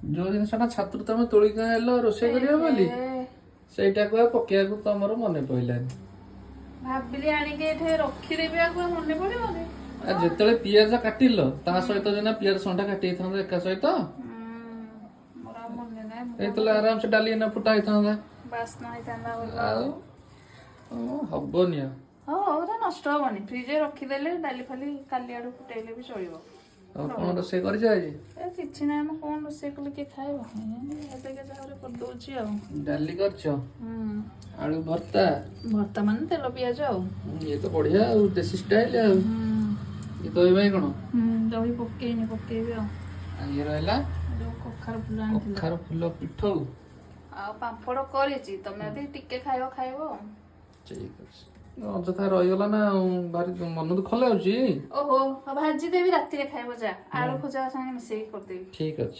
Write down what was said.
ଯୋଉ ଜିନିଷଟା ଛାତରୁ ତମେ ତୋଳିକି ଆଣିଲ ରୋଷେଇ କରିବା ବୋଲି ସେଇଟାକୁ ଆଉ ପକେଇବାକୁ ତମର ମନେ ପଇଲାନି। ଭାବିଲି ଆଣିକି ଏଠି ରଖିଦେବି ଆଉ କଣ ମନେ ପଡିବନି। ଆଉ ଯେତେବେଳେ ପିଆଜ କାଟିଲ ତା ସହିତ ଯେନା ପିଆଜ ଶଣ୍ଢା କାଟି ହେଇଥାନ୍ତା ଏକା ସହିତ ମୋର ଆଉ ମନେ ନାହିଁ। ହେଇଥିଲେ ଆରାମସେ ଡାଲି ଏନା ଫୁଟା ହେଇଥାନ୍ତା। ବାସ୍ନା ହେଇଥାନ୍ତା ଭଲ। ଆଉ ହବନି ଆଉ। ହଉ ହଉ ତା ନଷ୍ଟ ହବନି, ଫ୍ରିଜରେ ରଖିଦେଲେ ଡାଲି ଫାଲି କାଲି ଆଡୁ ଫୁଟେଇଲେ ବି ଚଳିବ। ଆଉ କଣ ରୋଷେଇ କରିଛ ଆଜି? ଏ କିଛି ନାହିଁ, ମୁଁ କଣ ରୋଷେଇ କଲେ କିଏ ଖାଇବ, ଏବେ ଯାହାରେ କରିଦଉଛି ଆଉ। ଡାଲି କରିଛ, ଆଳୁ ଭର୍ତ୍ତା, ଭର୍ତ୍ତା ମାନେ ତେଲ ପିଆଜ ଆଉ। ଇଏ ତ ବଢିଆ ଆଉ ଦେଶୀ ଷ୍ଟାଇଲ ଆଉ। ଇଏ ଦହି ବାଇଗଣ, ଦହି ପକେଇନି, ପକେଇବି ଆଉ। ଇଏ ରହିଲା ଯୋଉ କଖାରୁ ଫୁଲ ଆଣିଥିଲି, କଖାରୁ ଫୁଲ ପିଠଉ ଆଉ ପାମ୍ପଡ଼ କରିଛି, ତମେ ଯଦି ଟିକେ ଖାଇବ ଖାଇବ ଆଉ। ଠିକ ଅଛି। ଅଯଥା ରହିଗଲା ନା ଆଉ, ଭାରି ମନ ଦୁଃଖ ଲାଗୁଛି। ଓହୋ, ଭାଜିଦେବି ରାତିରେ ଖାଇବ, ଯା ଆଳୁ ଭଜା ସାଙ୍ଗେ ମିଶେଇକି କରିଦେବି। ଠିକ ଅଛି।